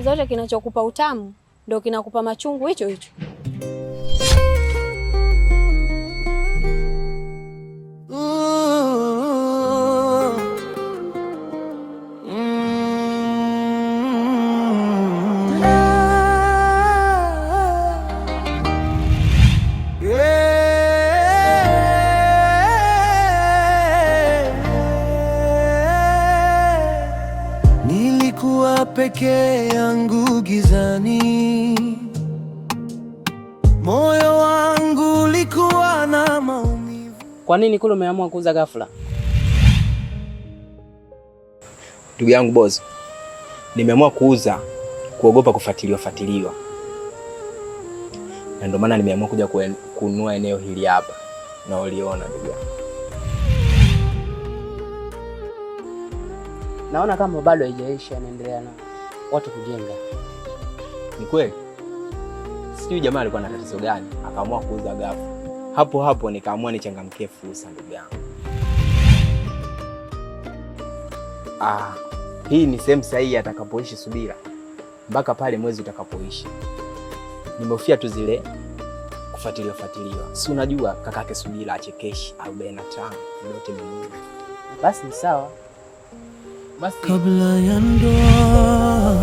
siku zote kinachokupa utamu ndio kinakupa machungu hicho hicho. Nilikuwa peke yangu gizani, moyo wangu ulikuwa na maumivu. Kwa nini kule umeamua kuuza ghafla? Ndugu yangu boss, nimeamua kuuza kuogopa kufuatiliwa. Na ndio maana nimeamua kuja kununua eneo hili hapa na uliona ndugu yangu. Naona kama bado haijaisha, inaendelea na watu kujenga. Ni kweli? Sijui jamaa alikuwa na tatizo gani akaamua kuuza ghafla. Hapo nikaamua nichangamkie fursa ndugu yangu. Hii ni sehemu sahihi atakapoishi Subira mpaka pale mwezi utakapoishi. Nimehofia tu zile kufuatiliwa. Si unajua kakake Subira achekeshi 45 yote mimi. Basi ni sawa. Basi kabla ya ndoa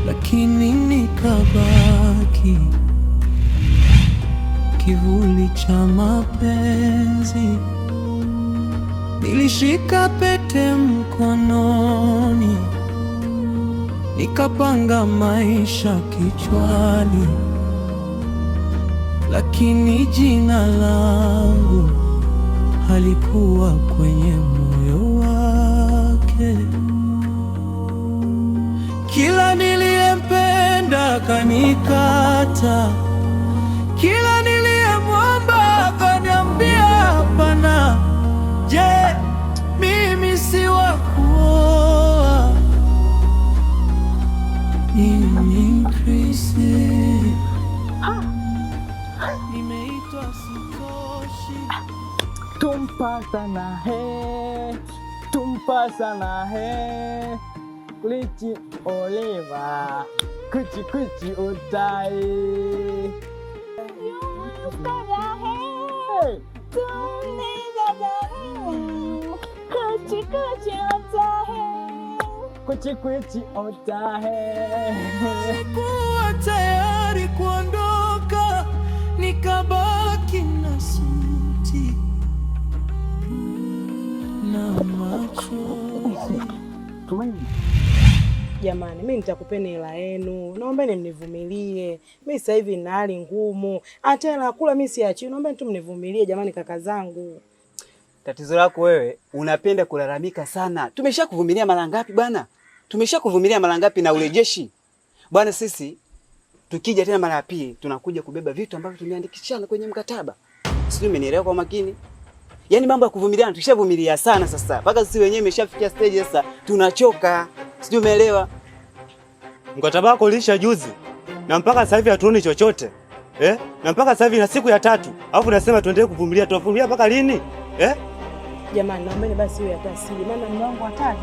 lakini nikabaki kivuli cha mapenzi. Nilishika pete mkononi, nikapanga maisha kichwani, lakini jina langu halikuwa kwenye moyo wake. Kila niliyempenda kanikata, kila niliyemwomba akaniambia hapana. Je, mimi si wa kuoa? Mimi Krisi nimeitwa sitoshi. Tumpasa na he kulichi oleva kuchi utai kuchi otahe. Sikuwa tayari kuondoka, nikabaki na suti na machozi. Jamani, mimi nitakupeni hela yenu. Naombeni mnivumilie. Mimi sasa hivi nina hali ngumu. Hata hela kula mimi siachi. Naombeni tu mnivumilie jamani kaka zangu. Tatizo lako wewe, unapenda kulalamika sana. Tumeshakuvumilia mara ngapi bwana? Tumeshakuvumilia mara ngapi na urejeshi? Bwana sisi tukija tena mara ya pili tunakuja kubeba vitu ambavyo tumeandikishana kwenye mkataba. Sijui umenielewa kwa makini? Yaani mambo ya kuvumiliana tushavumilia sana sasa. Mpaka sisi wenyewe imeshafikia stage sasa tunachoka. Sijui umeelewa? Mkataba wako ulisha juzi na mpaka sasa hivi hatuoni chochote. Na mpaka sasa hivi na siku ya 3. Alafu unasema tuendelee kuvumilia. Tuvumilia mpaka lini? Jamani, naombeni basi iwe hata siri. Maana mume wangu hataki.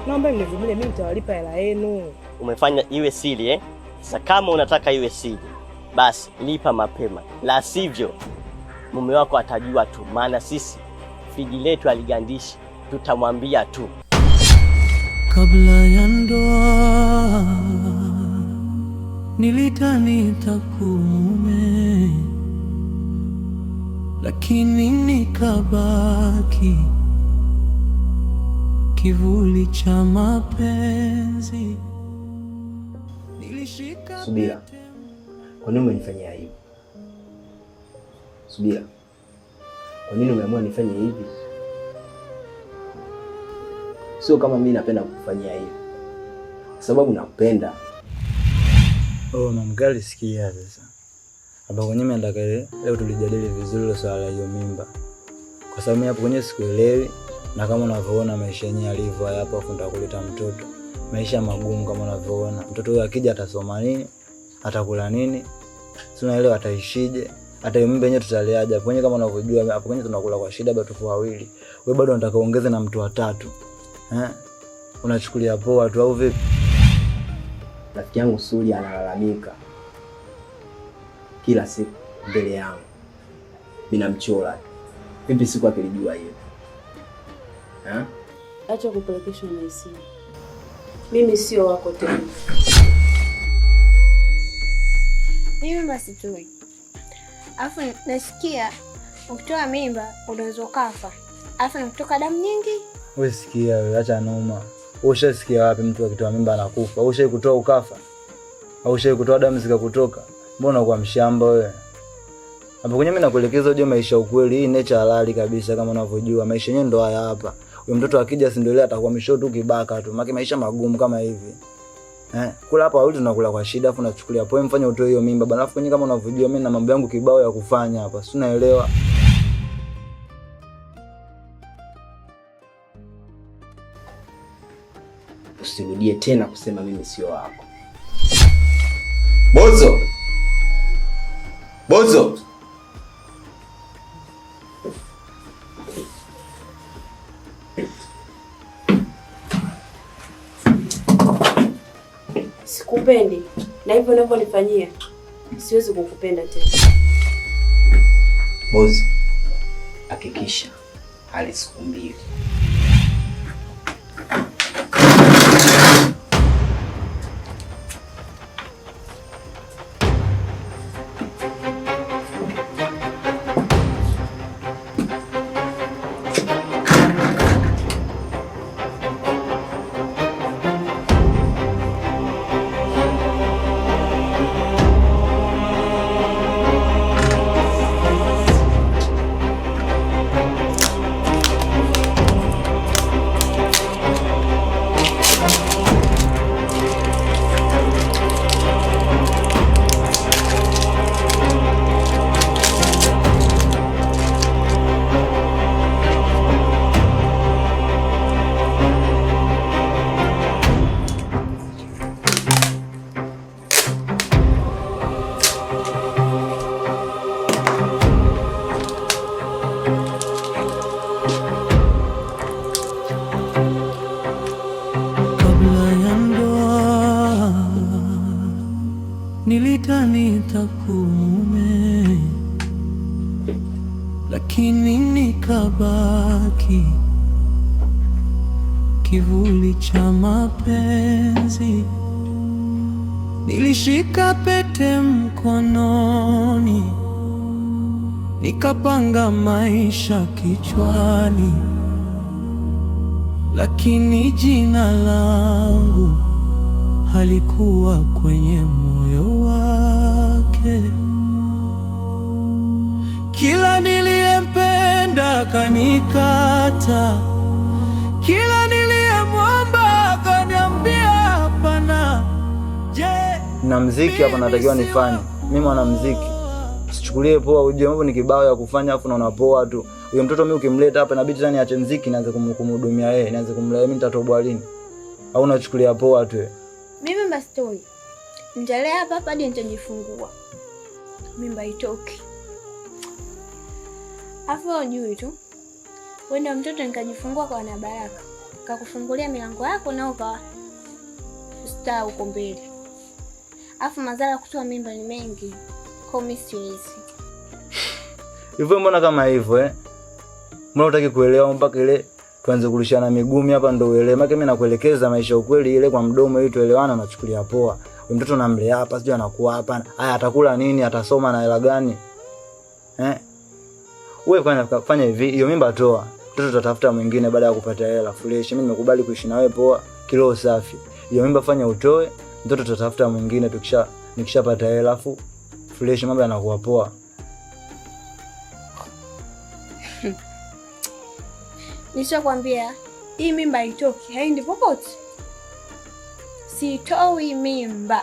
Naombeni mnivumilie, mimi nitawalipa hela yenu. Umefanya iwe siri Sasa kama unataka iwe siri, basi lipa mapema. La sivyo mume wako atajua tu, maana sisi fiji letu aligandishi, tutamwambia tu. Kabla ya ndoa nilidhani nitakuwa mume, lakini nikabaki kivuli cha mapenzi. Subira, kwa nini umenifanyia hivi? Subira, kwa nini umeamua nifanye hivi? Sio kama mimi napenda kukufanyia hivi, kwa sababu nakupenda. Mamgali, sikia sasa. Hapa kwenye nataka leo tulijadili vizuri ile swala hiyo mimba. Kwa sababu hapo kwenye sikuelewi, na kama unavyoona maisha yenyewe alivyo hapa, afu nitakuleta mtoto. Maisha magumu kama unavyoona. Mtoto huyo akija atasoma nini? Atakula nini? Si unaelewa ataishije? hata hiyo mimba yenyewe tutaleaje? Hapo kwenye kama unavyojua hapo kwenye tunakula kwa shida bado tupo wawili. Wewe bado unataka ongeze na mtu wa tatu. Unachukulia poa tu au vipi? Rafiki yangu Suli analalamika kila siku mbele yangu. Binamchora. Vipi siku akilijua hiyo? Acha kupelekeshwa na hisia. Mimi sio wako tena. Mimi basi tu. Alafu nasikia ukitoa mimba unaweza kufa. Alafu kutoka damu nyingi. Wewe sikia wewe, acha noma. Wewe ushasikia wapi mtu akitoa mimba anakufa? Wewe ushai kutoa ukafa? Au ushai kutoa damu zikakutoka? Mbona kwa mshamba wewe? Hapo kwenye mimi nakuelekeza uje maisha ukweli, hii nature halali kabisa kama unavyojua. Maisha yenyewe ndo haya hapa. Huyo mtoto akija si ndio ile atakuwa misho tu kibaka tu. Maisha magumu kama hivi. Kula hapa wawili tunakula kwa shida afu nachukulia poa mfanye utoe hiyo mimba bana. Alafu kwenye kama unavyojua mimi na mambo yangu kibao ya kufanya hapa. Si unaelewa? Usirudie tena kusema mimi sio wako. Bozo. Bozo. Sikupendi na hivyo unavyonifanyia siwezi kukupenda tena. Bozo. Hakikisha hali siku mbili. Nilidhani nitakuwa mume, lakini nikabaki kivuli cha mapenzi. Nilishika pete mkononi, nikapanga maisha kichwani, lakini jina langu halikuwa kwenye moyo wake. Kila niliyempenda kanikata, kila niliyemwomba akaniambia hapana. Na muziki hapa natakiwa nifanye. Mimi mwanamuziki. Usichukulie poa, uje mambo ni kibao ya kufanya afu unaona poa tu. Huyo mtoto mimi ukimleta hapa inabidi tena niache muziki nianze kumhudumia yeye, nianze kumlea mimi nitatoboa lini? Au unachukulia poa tu? Mimi basi tu. Nitalea hapa hadi nitajifungua. Mimba itoke. Afu ujui tu. Wewe mtoto nikajifungua kwa na baraka. Kakufungulia milango yako na ukawa star uko mbele. Afu madhara kutoa mimba ni mengi. Kwa misiwezi. Hivyo mbona kama hivyo Mbona utaki kuelewa mpaka ile tuanze kulishana migumi hapa ndo uelewe. Maana mimi nakuelekeza maisha ukweli ile kwa mdomo ili tuelewane unachukulia poa. Wewe mtoto namlea hapa sio anakuwa hapa. Haya atakula nini? Atasoma na hela gani? Wewe fanya hivi, hiyo mimba toa. Mtoto tutatafuta mwingine baada ya kupata hela fresh. Mimi nimekubali kuishi na wewe poa, kilo safi. Hiyo mimba fanya utoe, mtoto tutatafuta mwingine nikishapata hela afu fresh mambo yanakuwa poa. Nishakwambia hii mimba haitoki, haendi popote. Sitoi mimba.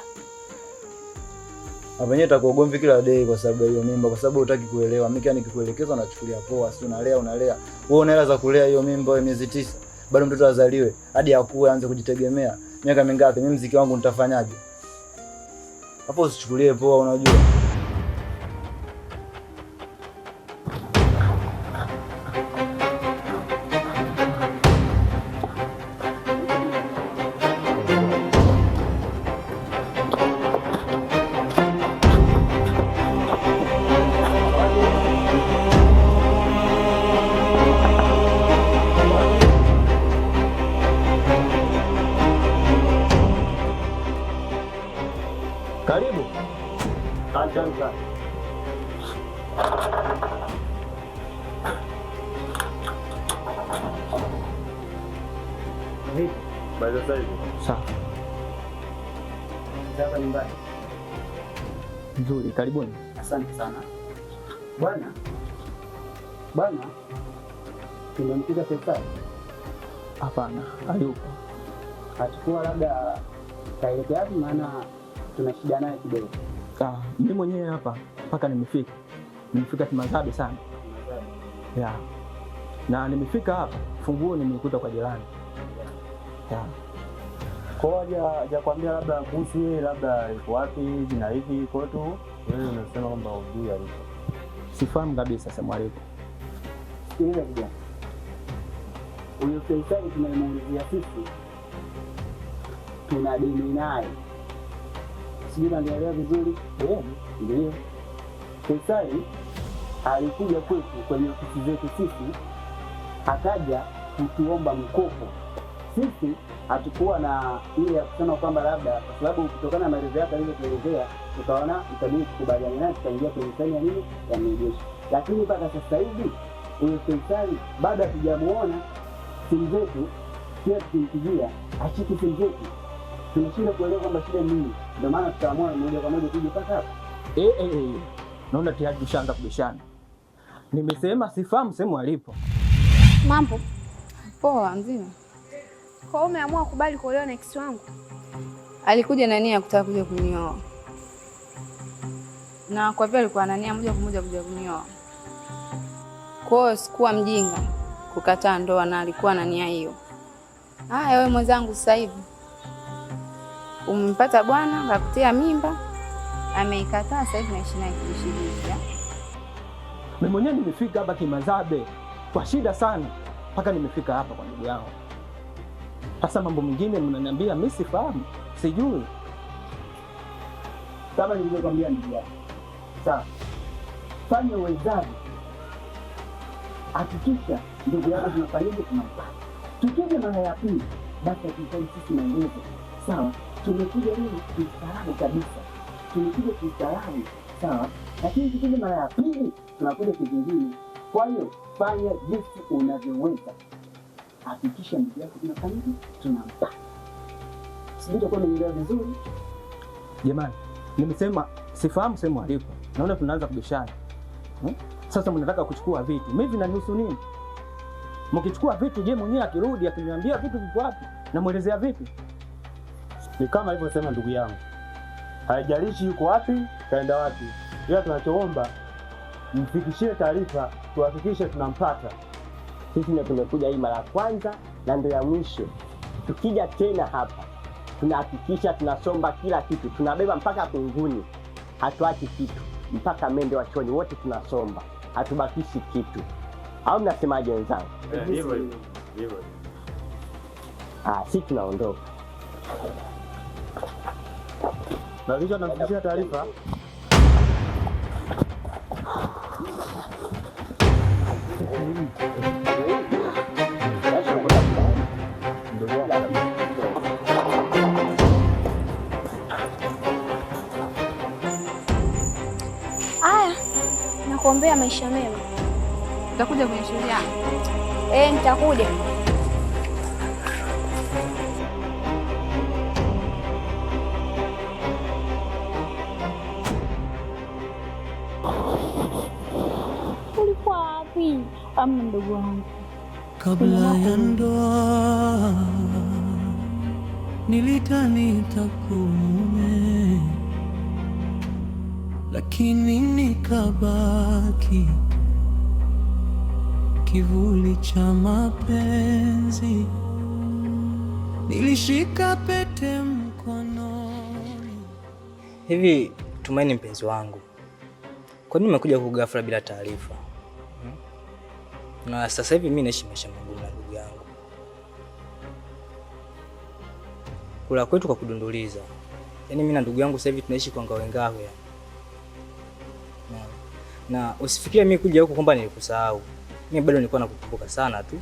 Hapo nyewe utakuogomvi kila day kwa sababu hiyo mimba, kwa sababu hutaki kuelewa. Mimi nikikuelekeza nachukulia poa, si unalea. Wewe una hela za kulea hiyo mimba wewe miezi 9. Bado mtoto azaliwe hadi akue aanze kujitegemea. Miaka mingapi? Mimi muziki wangu nitafanyaje? Hapo usichukulie poa unajua. Bado sasa hivi. Sawa. Sasa nyumbani. Nzuri, karibuni. Asante sana. Bwana. Tumemkuta Faisal? Hapana, hayupo. Achukua labda kaelekea wapi, maana tuna shida naye kidogo. Mimi mwenyewe hapa mpaka nimefika Kimazabe sana. Ya. Na nimefika hapa, funguo nimekuta kwa jirani. Ya. Kwa hajakwambia labda kuhusu yeye labda yuko wapi hivi na hivi kwetu, wewe unasema kwamba hujui alipo. Sifahamu kabisa, sema alipo. Sikiliza kijana. Huyo Faisal tunayemuulizia sisi tuna deni naye. Sijui naelewa vizuri? Ndio. Faisal alikuja kwetu kwenye ofisi zetu sisi, akaja kutuomba mkopo. Sisi hatukuwa na ile ya kusema kwamba labda kwa sababu kutokana na maelezo yake aliyotuelezea tukaona itabidi tukubaliane naye, tukaingia kwenye saini ya nini ya mrejesho. Lakini mpaka sasa hivi huyo Faisal bado hatujamuona. Simu zetu pia tukimpigia ashiki simu zetu, tunashinda kuelewa kwamba shida nini. Ndio maana tutaamua moja kwa moja tuje mpaka hapa. Naona tayari tushaanza kubishana. Nimesema sifahamu sehemu alipo. Mambo poa mzima. Kwa hiyo umeamua kubali kuolewa na ex wangu? Alikuja na nia kutaka kuja kunioa, na kwa vile alikuwa na nia moja kwa moja kuja kunioa, kwa hiyo sikuwa mjinga kukataa ndoa, na alikuwa na nia hiyo. Haya, wewe mwenzangu, sasa hivi umempata bwana akakutia mimba, ameikataa, sasa hivi naishi naye kuishi. Mimi mwenyewe nimefika hapa Kimazabe kwa shida sana, mpaka nimefika hapa kwa ndugu yangu. Sasa mambo mengine mnaniambia mimi sifahamu, sijui. Kama nilivyokuambia ndugu yangu. Sawa. Fanya uwezavyo. Hakikisha ndugu yako tunafanyaje tunampata. Tukija mara ya pili, basi tutahitaji sisi maelezo. Sawa? Tumekuja leo kistaarabu kabisa. Tumekuja kistaarabu, sawa? Lakini tukija mara ya pili tunakuja kivingine. Kwa hiyo fanya jinsi unavyoweza. Hakikisha ndugu yako tunafanyaje tunampata. Sijui utakuwa umeelewa vizuri. Jamani, nimesema sifahamu sehemu alipo. Naona tunaanza kubishana. Sasa mnataka kuchukua vitu. Mimi vinanihusu nini? Mkichukua vitu, je, mwenyewe akirudi akiniambia vitu vipo wapi? Namuelezea vipi? Ni kama alivyosema ndugu yangu. Haijalishi yuko wapi, kaenda wapi. Ila tunachoomba mfikishie taarifa, tuhakikishe tunampata. Sisi ndio tumekuja hii mara ya kwanza na ndio ya mwisho. Tukija tena hapa, tunahakikisha tunasomba kila kitu. Tunabeba mpaka kunguni. Hatuachi kitu. Mpaka mende wa choni wote tunasomba. Hatubakishi kitu. Au mnasemaje wenzangu? Hivyo. Sisi tunaondoka. Na kisha namfikishia taarifa. Aya, nakuombea maisha mema. Utakuja kwenye shughuli yangu? Nitakuja. Ulikuwa wapi? Amna ndugu wangu. Kabla ya ndoa nilidhani nitakuoa, lakini nikabaki kivuli cha mapenzi. Nilishika pete mkononi. Hivi Tumaini mpenzi wangu, kwa nini umekuja huku ghafla bila taarifa? Na sasa hivi mimi naishi maisha magumu na ndugu yangu. Kula kwetu kwa kudunduliza. Yaani mimi na ndugu yangu sasa hivi tunaishi kwa ngawe. Na usifikirie mimi kuja huku kwamba nilikusahau. Mimi bado nilikuwa nakukumbuka sana tu.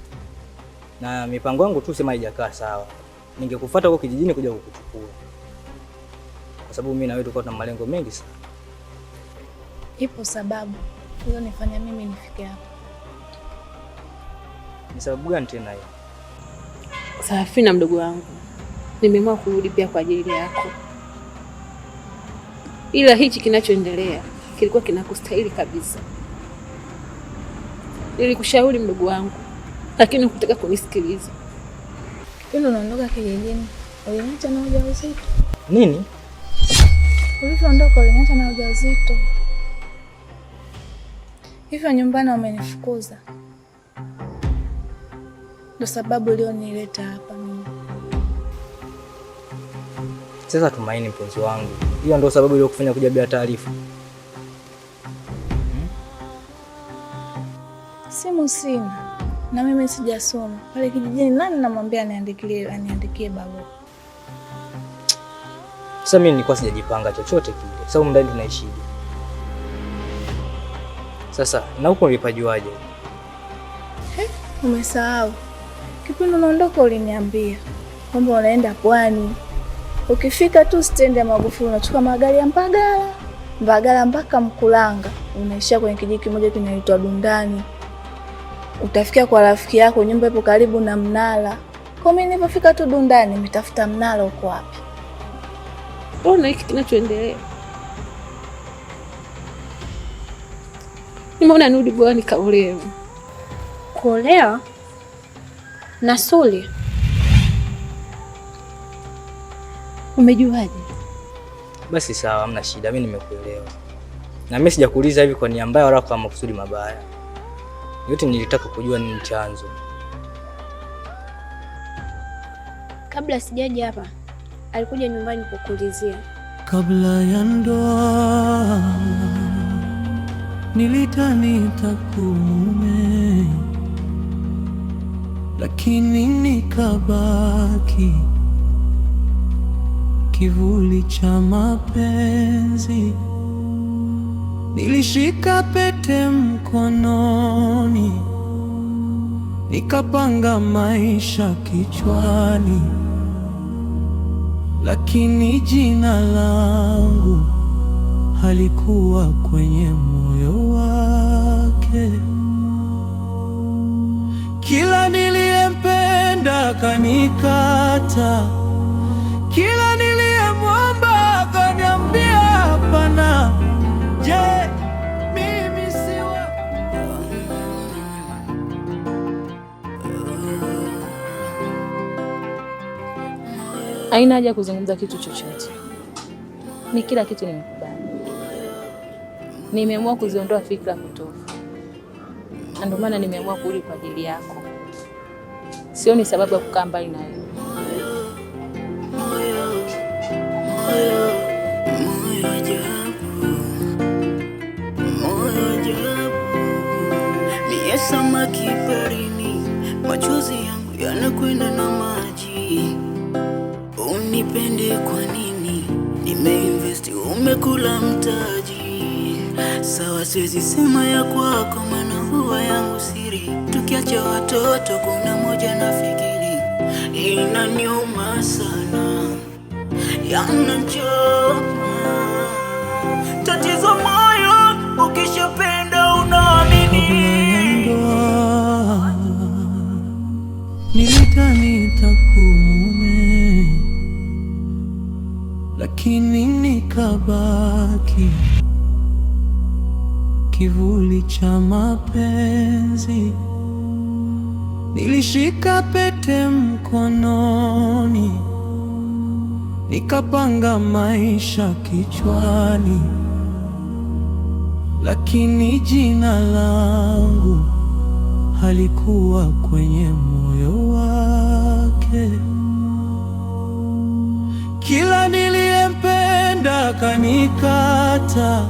Na mipango yangu tu sema haijakaa sawa. Ningekufuata huko kijijini kuja kukuchukua. Kwa sababu mimi na wewe tulikuwa tuna malengo mengi sana. Ipo sababu hiyo nifanya mimi nifike hapa. Ni sababu gani tena hiyo? Sarafina mdogo wangu, nimeamua kurudi pia kwa ajili yako, ila hichi kinachoendelea kilikuwa kinakustahili kabisa. Nilikushauri mdogo wangu, lakini hukutaka kunisikiliza. Pindi unaondoka kijijini, uliniacha na ujauzito. Nini? Ulivyoondoka uliniacha na ujauzito. Hivyo nyumbani wamenifukuza. Ndio sababu leo nileta hapa mimi. Sasa Tumaini mpenzi wangu, hiyo ndio sababu ile kufanya kuja bila taarifa? Simu sina na mimi sijasoma. Pale kijijini nani namwambia aniandikie barua? Sasa mimi nilikuwa sijajipanga chochote kile. Sasa huko ndani tunaishije? Sasa na huko ulipajuaje? Umesahau. Kipindi unaondoka uliniambia kwamba unaenda Pwani. Ukifika tu stendi ya Magufuli unachukua magari ya Mbagala mpaka Mkulanga. Unaishia kwenye kijiji kimoja kinaitwa Dundani. Utafikia kwa rafiki yako, nyumba ipo karibu na mnara. Kwa mimi nilipofika tu Dundani, nimetafuta mnara uko wapi. Ona hiki kinachoendelea. Nimeona nirudi bwana nikaolewa. Kuolewa? Na Suli? Umejuaje? Basi sawa, hamna shida, mimi nimekuelewa. Na mimi sijakuuliza hivi kwa nia mbaya wala kwa makusudi mabaya. Yote nilitaka kujua nini chanzo. Kabla sijaje hapa, alikuja nyumbani kukuulizia. Kabla ya ndoa nilidhani nitakuwa, lakini nikabaki kivuli cha mapenzi. Nilishika pete mkononi, nikapanga maisha kichwani, lakini jina langu halikuwa kwenye moyo wake. Kila niliyempenda kanikata, kila niliyemwomba akaniambia hapana. Je, mimi siwa? Haina haja kuzungumza kitu chochote. Ni kila kitu nimekubali. Nimeamua kuziondoa fikra potofu. Ndio maana nimeamua kurudi kwa ajili yako. Sioni sababu ya kukaa mbali na wewe. Samaki baharini, machozi yangu yanakwenda na maji. Unipende kwa nini? Nimeinvest, umekula mtaji. Sawa, siwezi sema ya kwako, maana huwa yangu siri. Tukiacha watoto kuna moja nafikiri, inaniuma sana, yanachoma. Tatizo moyo, ukishapenda unaamini. Nilidhani nitakuwa, lakini nikabaki kivuli cha mapenzi. Nilishika pete mkononi, nikapanga maisha kichwani, lakini jina langu halikuwa kwenye moyo wake. Kila niliyempenda kanikata,